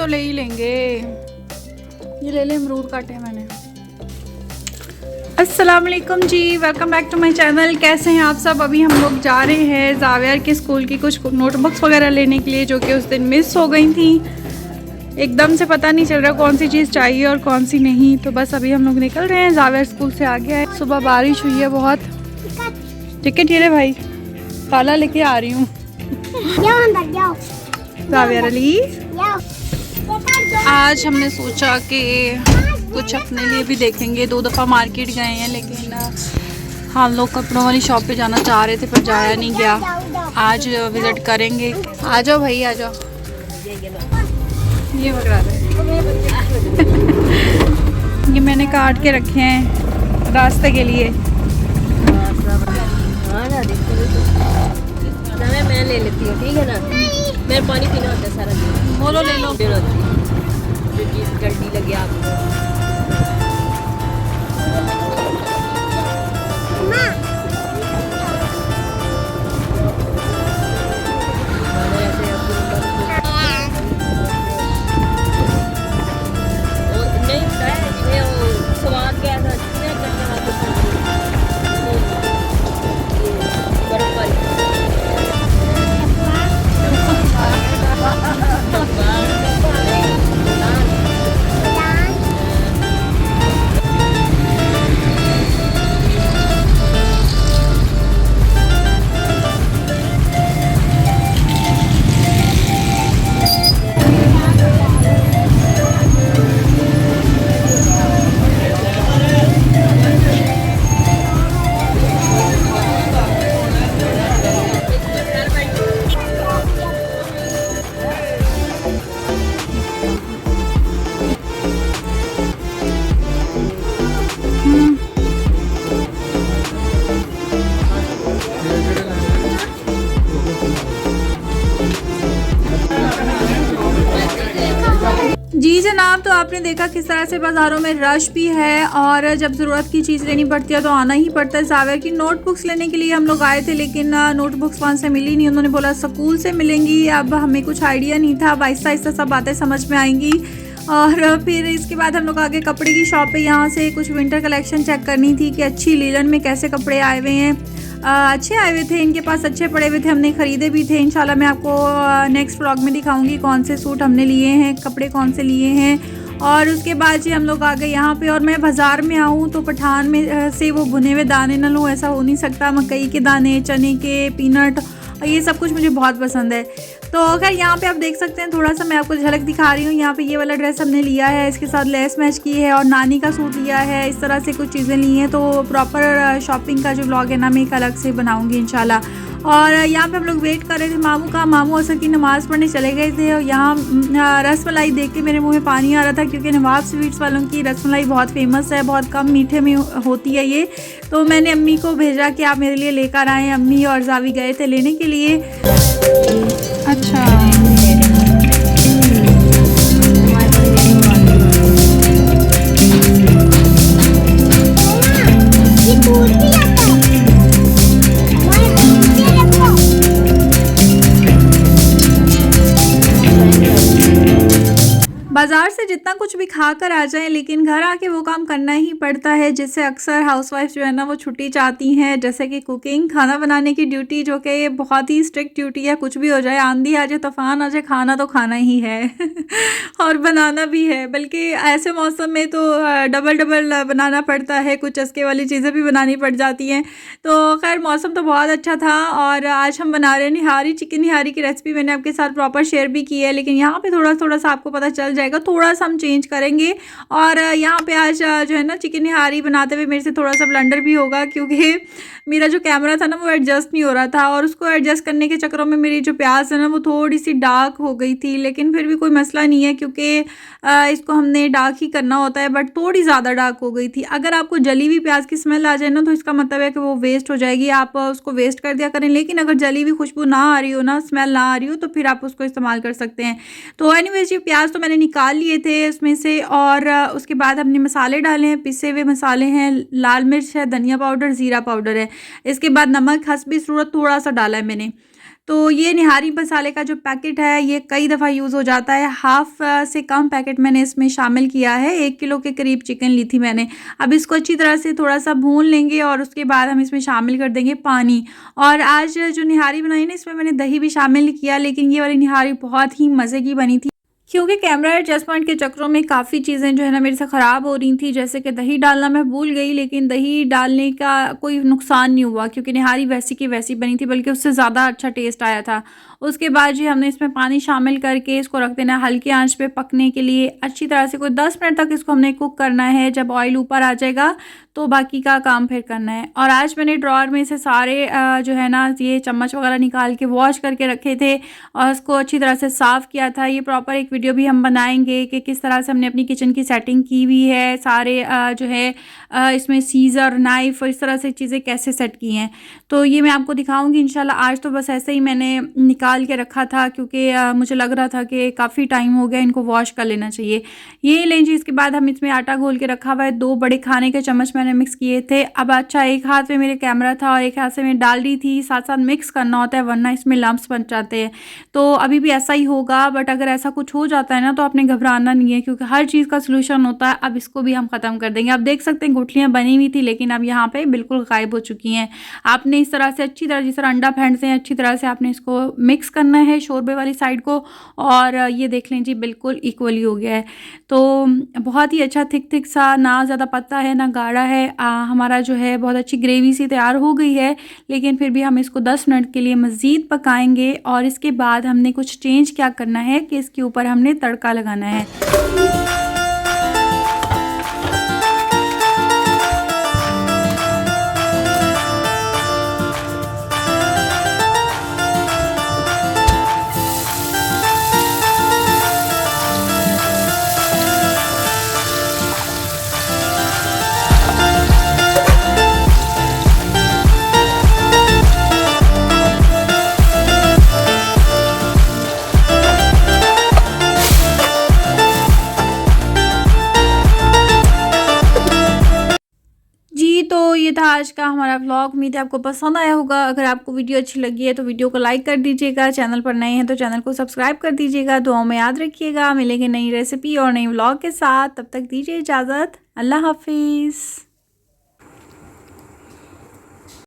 तो ले ही लेंगे। ये ले ले, अमरूद काटे हैं मैंने। अस्सलाम वालेकुम जी, welcome back to my channel. कैसे हैं आप सब? अभी हम लोग जा रहे हैं जावियर के स्कूल की कुछ नोटबुक्स वगैरह लेने के लिए, जो कि उस दिन मिस हो गई थी। एकदम से पता नहीं चल रहा कौन सी चीज़ चाहिए और कौन सी नहीं। तो बस अभी हम लोग निकल रहे हैं। जावियर स्कूल से आ गया है। सुबह बारिश हुई है बहुत। टिकट ये ले भाई, ताला लेके आ रही हूँ। जावियर अली, आज हमने सोचा कि कुछ अपने लिए भी देखेंगे। 2 दफ़ा मार्केट गए हैं, लेकिन हम लोग कपड़ों वाली शॉप पे जाना चाह रहे थे पर जाया नहीं गया। आज विज़िट करेंगे। आ जाओ भाई, आ जाओ। ये पकड़ा रहे ये मैंने काट के रखे हैं रास्ते के लिए। मैं ले लेती हूँ, ठीक है ना? मेरे पानी पीना होता है सारा दिन। बोलो ले लो। जो चीज़ जल्दी लगे आपको। जी जनाब, तो आपने देखा किस तरह से बाज़ारों में रश भी है और जब ज़रूरत की चीज़ लेनी पड़ती है तो आना ही पड़ता है। जावियर की नोटबुक्स लेने के लिए हम लोग आए थे, लेकिन नोटबुक्स वहाँ से मिली नहीं। उन्होंने बोला स्कूल से मिलेंगी। अब हमें कुछ आइडिया नहीं था। अब आहिस्ता आहिस्ता सब बातें समझ में आएंगी। और फिर इसके बाद हम लोग आगे कपड़े की शॉप पे यहाँ से कुछ विंटर कलेक्शन चेक करनी थी कि अच्छी लीलन में कैसे कपड़े आए हुए हैं। अच्छे आए हुए थे, इनके पास अच्छे पड़े हुए थे, हमने ख़रीदे भी थे। इंशाल्लाह मैं आपको नेक्स्ट व्लॉग में दिखाऊंगी कौन से सूट हमने लिए हैं, कपड़े कौन से लिए हैं। और उसके बाद जी हम लोग आ गए यहाँ पे। और मैं बाज़ार में आऊँ तो पठान में से वो भुने हुए दाने ना लूँ, ऐसा हो नहीं सकता। मकई के दाने, चने के, पीनट, ये सब कुछ मुझे बहुत पसंद है। तो अगर यहाँ पे आप देख सकते हैं, थोड़ा सा मैं आपको झलक दिखा रही हूँ। यहाँ पे ये वाला ड्रेस हमने लिया है, इसके साथ लेस मैच की है और नानी का सूट लिया है। इस तरह से कुछ चीज़ें ली हैं। तो प्रॉपर शॉपिंग का जो व्लॉग है ना, मैं एक अलग से बनाऊँगी इंशाल्लाह। और यहाँ पे हम लोग वेट कर रहे थे मामू का। मामू असर की नमाज़ पढ़ने चले गए थे और यहाँ रसमलाई देख के मेरे मुँह में पानी आ रहा था, क्योंकि नवाब स्वीट्स वालों की रसमलाई बहुत फेमस है, बहुत कम मीठे में होती है ये। तो मैंने अम्मी को भेजा कि आप मेरे लिए लेकर आएँ। अम्मी और जावी गए थे लेने के लिए। अच्छा, बाज़ार से जितना कुछ भी खा कर आ जाएं, लेकिन घर आके वो काम करना ही पड़ता है, जिससे अक्सर हाउसवाइफ जो है ना वो छुट्टी चाहती हैं। जैसे कि कुकिंग, खाना बनाने की ड्यूटी, जो कि बहुत ही स्ट्रिक्ट ड्यूटी है। कुछ भी हो जाए, आंधी आ जाए, तूफान आ जाए, खाना तो खाना ही है और बनाना भी है। बल्कि ऐसे मौसम में तो डबल डबल बनाना पड़ता है, कुछ चस्के वाली चीज़ें भी बनानी पड़ जाती हैं। तो खैर मौसम तो बहुत अच्छा था। और आज हम बना रहे हैं निहारी। चिकन निहारी की रेसिपी मैंने आपके साथ प्रॉपर शेयर भी की है, लेकिन यहाँ पे थोड़ा थोड़ा सा आपको पता चल जाएगा, थोड़ा सा हम चेंज करेंगे। और यहाँ पे आज जो है ना चिकन निहारी बनाते हुए मेरे से थोड़ा सा ब्लंडर भी होगा, क्योंकि मेरा जो कैमरा था ना वो एडजस्ट नहीं हो रहा था। और उसको एडजस्ट करने के चक्करों में मेरी जो प्याज है ना वो थोड़ी सी डार्क हो गई थी। लेकिन फिर भी कोई मसला नहीं है, क्योंकि इसको हमने डार्क ही करना होता है। बट थोड़ी ज़्यादा डार्क हो गई थी। अगर आपको जली हुई प्याज की स्मेल आ जाए ना, तो इसका मतलब है कि वो वेस्ट हो जाएगी, आप उसको वेस्ट कर दिया करें। लेकिन अगर जली हुई खुशबू ना आ रही हो ना, स्मेल ना आ रही हो, तो फिर आप उसको इस्तेमाल कर सकते हैं। तो एनीवेज ये प्याज तो मैंने निकाल लिए थे उसमें से। और उसके बाद हमने मसाले डाले हैं, पिसे हुए मसाले हैं, लाल मिर्च है, धनिया पाउडर, ज़ीरा पाउडर है। इसके बाद नमक हस्बी ज़रूरत थोड़ा सा डाला है मैंने। तो ये निहारी मसाले का जो पैकेट है ये कई दफ़ा यूज़ हो जाता है। हाफ़ से कम पैकेट मैंने इसमें शामिल किया है। 1 किलो के करीब चिकन ली थी मैंने। अब इसको अच्छी तरह से थोड़ा-सा भून लेंगे और उसके बाद हम इसमें शामिल कर देंगे पानी। और आज जो निहारी बनाई ना, इसमें मैंने दही भी शामिल किया, लेकिन ये वाली निहारी बहुत ही मज़े की बनी थी। क्योंकि कैमरा एडजस्टमेंट के चक्करों में काफ़ी चीज़ें जो है ना मेरे से ख़राब हो रही थी, जैसे कि दही डालना मैं भूल गई, लेकिन दही डालने का कोई नुकसान नहीं हुआ क्योंकि निहारी वैसी की वैसी बनी थी, बल्कि उससे ज़्यादा अच्छा टेस्ट आया था। उसके बाद जी हमने इसमें पानी शामिल करके इसको रख देना हल्की आंच पे पकने के लिए। अच्छी तरह से कोई 10 मिनट तक इसको हमने कुक करना है। जब ऑयल ऊपर आ जाएगा तो बाकी का काम फिर करना है। और आज मैंने ड्रॉअर में से सारे जो है ना ये चम्मच वगैरह निकाल के वॉश करके रखे थे और उसको अच्छी तरह से साफ़ किया था। ये प्रॉपर एक वीडियो भी हम बनाएंगे कि किस तरह से हमने अपनी किचन की सेटिंग की हुई है, सारे जो है इसमें सीज़र, नाइफ़ और इस तरह से चीज़ें कैसे सेट की हैं, तो ये मैं आपको दिखाऊंगी इंशाल्लाह। आज तो बस ऐसे ही मैंने निकाल के रखा था क्योंकि मुझे लग रहा था कि काफ़ी टाइम हो गया, इनको वॉश कर लेना चाहिए। ये लें जी। इसके बाद हम इसमें आटा घोल के रखा हुआ है। 2 बड़े खाने के चम्मच मैंने मिक्स किए थे। अब अच्छा, एक हाथ में मेरे कैमरा था और एक हाथ से मैं डाल रही थी, साथ साथ मिक्स करना होता है वरना इसमें लम्प्स बन जाते हैं। तो अभी भी ऐसा ही होगा, बट अगर ऐसा कुछ हो जाता है ना तो आपने घबराना नहीं है क्योंकि हर चीज़ का सलूशन होता है। अब इसको भी हम ख़त्म कर देंगे। आप देख सकते हैं गुठलियाँ बनी हुई थी, लेकिन अब यहाँ पे बिल्कुल गायब हो चुकी हैं। आपने इस तरह से अच्छी तरह, जिस तरह अंडा फेंटते हैं अच्छी तरह से आपने इसको मिक्स करना है शोरबे वाली साइड को। और ये देख लें जी बिल्कुल इक्वली हो गया है। तो बहुत ही अच्छा थिक थिक सा, ना ज़्यादा पतला है ना गाढ़ा है। हमारा जो है बहुत अच्छी ग्रेवी सी तैयार हो गई है, लेकिन फिर भी हम इसको 10 मिनट के लिए मज़ीद पकाएंगे। और इसके बाद हमने कुछ चेंज क्या करना है कि इसके ऊपर हमने तड़का लगाना है। जी, तो ये था आज का हमारा व्लॉग। उम्मीद है आपको पसंद आया होगा। अगर आपको वीडियो अच्छी लगी है तो वीडियो को लाइक कर दीजिएगा। चैनल पर नए हैं तो चैनल को सब्सक्राइब कर दीजिएगा। दुआओं में याद रखिएगा। मिलेंगे नई रेसिपी और नई व्लॉग के साथ। तब तक दीजिए इजाज़त। अल्लाह हाफिज़।